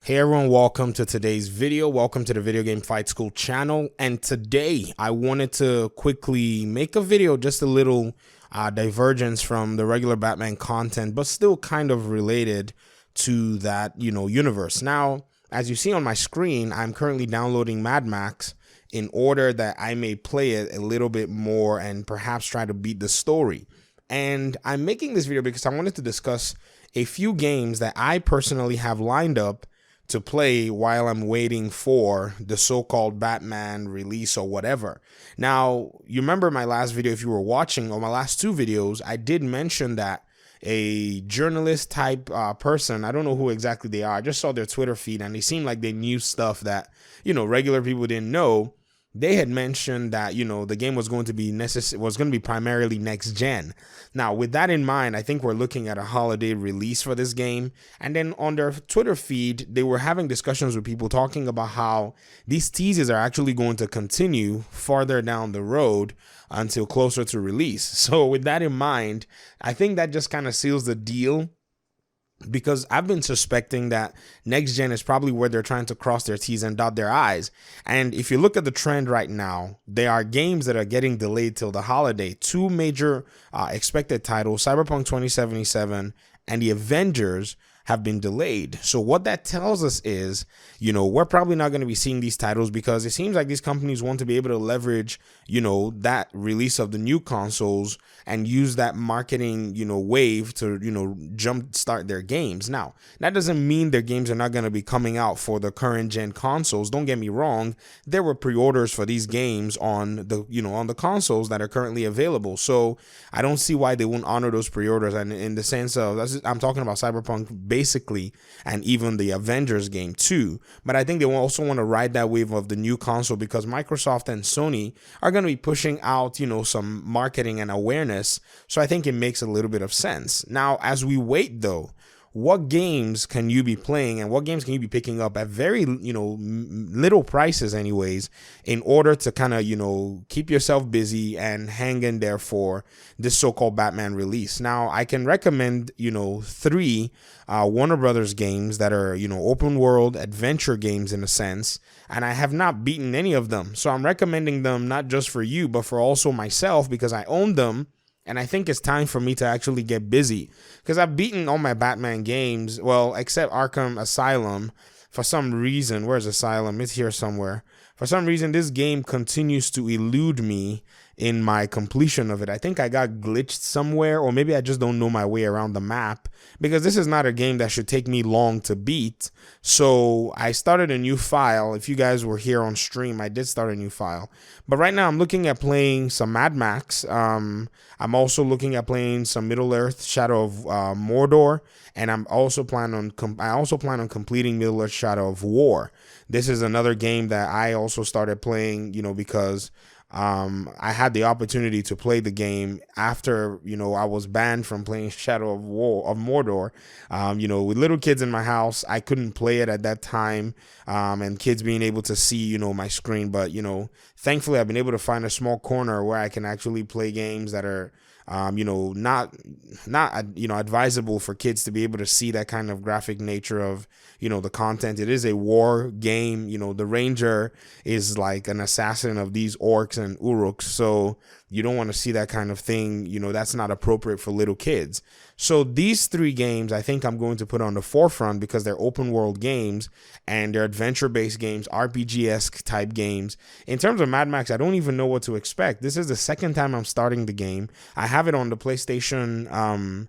Hey everyone, welcome to today's video. Welcome to the Video Game Fight School channel. And today I wanted to quickly make a video, just a little divergence from the regular Batman content, but still kind of related to that, universe. Now, as you see on my screen, I'm currently downloading Mad Max in order that I may play it a little bit more and perhaps try to beat the story. And I'm making this video because I wanted to discuss a few games that I personally have lined up to play while I'm waiting for the so-called Batman release or whatever. Now, you remember my last video, if you were watching, or my last two videos, I did mention that a journalist type person, I don't know who exactly they are, I just saw their Twitter feed and they seemed like they knew stuff that, regular people didn't know. They had mentioned that, the game was going to be primarily next gen. Now, with that in mind, I think we're looking at a holiday release for this game. And then on their Twitter feed, they were having discussions with people talking about how these teases are actually going to continue farther down the road until closer to release. So with that in mind, I think that just kind of seals the deal, because I've been suspecting that next gen is probably where they're trying to cross their T's and dot their I's. And if you look at the trend right now, there are games that are getting delayed till the holiday. Two major expected titles, Cyberpunk 2077 and the Avengers, have been delayed. So what that tells us is, we're probably not going to be seeing these titles, because it seems like these companies want to be able to leverage, that release of the new consoles and use that marketing, wave to, jump start their games. Now, that doesn't mean their games are not going to be coming out for the current gen consoles. Don't get me wrong. There were pre-orders for these games on the, on the consoles that are currently available. So I don't see why they won't honor those pre-orders. And in the sense of, I'm talking about Cyberpunk basically, and even the Avengers game too. But I think they also want to ride that wave of the new console, because Microsoft and Sony are going to be pushing out, some marketing and awareness. So I think it makes a little bit of sense. Now, as we wait though, what games can you be playing and what games can you be picking up at very, little prices anyways, in order to kind of, keep yourself busy and hang in there for this so-called Batman release? Now, I can recommend, three Warner Brothers games that are, open world adventure games in a sense, and I have not beaten any of them. So I'm recommending them not just for you, but for also myself, because I own them. And I think it's time for me to actually get busy, because I've beaten all my Batman games, well, except Arkham Asylum. For some reason, where's Asylum? It's here somewhere. For some reason, this game continues to elude me in my completion of it. I think I got glitched somewhere, or maybe I just don't know my way around the map, because this is not a game that should take me long to beat. So I started a new file. If you guys were here on stream, I did start a new file. But right now I'm looking at playing some Mad Max. I'm also looking at playing some Middle-earth Shadow of Mordor, and I also plan on completing Middle-earth Shadow of War. This is another game that I also started playing, because I had the opportunity to play the game after, I was banned from playing Shadow of Mordor. With little kids in my house, I couldn't play it at that time, and kids being able to see, my screen. But, thankfully, I've been able to find a small corner where I can actually play games that are not advisable for kids to be able to see that kind of graphic nature of, the content. It is a war game. The Ranger is like an assassin of these orcs and uruks. So you don't want to see that kind of thing. That's not appropriate for little kids. So these three games, I think I'm going to put on the forefront, because they're open world games and they're adventure based games, RPG-esque type games. In terms of Mad Max, I don't even know what to expect. This is the second time I'm starting the game. I have it on the PlayStation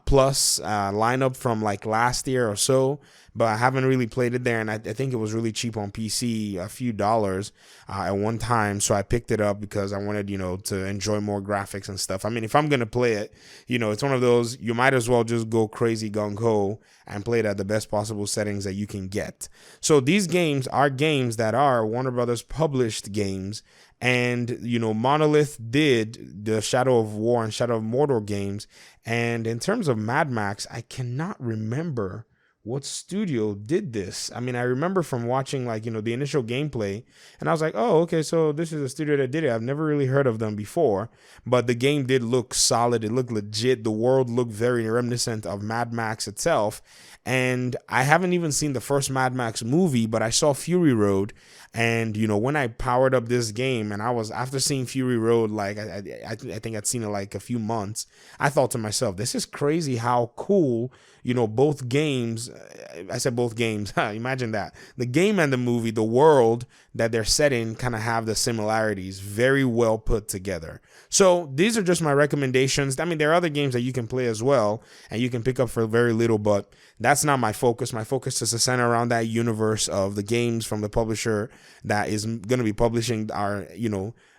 Plus lineup from like last year or so, but I haven't really played it there, and I think it was really cheap on PC, a few dollars at one time, so I picked it up because I wanted, to enjoy more graphics and stuff. I mean, if I'm going to play it, it's one of those, you might as well just go crazy gung-ho and play it at the best possible settings that you can get. So these games are games that are Warner Brothers published games, and, Monolith did the Shadow of War and Shadow of Mordor games. And in terms of Mad Max, I cannot remember what studio did this? I mean, I remember from watching like, the initial gameplay, and I was like, oh, okay, so this is a studio that did it. I've never really heard of them before, but the game did look solid. It looked legit. The world looked very reminiscent of Mad Max itself. And I haven't even seen the first Mad Max movie, but I saw Fury Road. And, when I powered up this game, and I was, after seeing Fury Road, like, I think I'd seen it like a few months, I thought to myself, this is crazy how cool, both games, I said both games, imagine that. The game and the movie, the world that they're set in kind of have the similarities, very well put together. So these are just my recommendations. I mean, there are other games that you can play as well, and you can pick up for very little, but that's not my focus. My focus is to center around that universe of the games from the publisher that is going to be publishing our,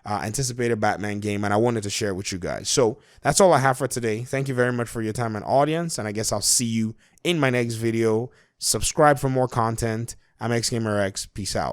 anticipated Batman game, and I wanted to share it with you guys. So that's all I have for today. Thank you very much for your time and audience, and I guess I'll see you in my next video. Subscribe for more content. I'm XGamerX. Peace out.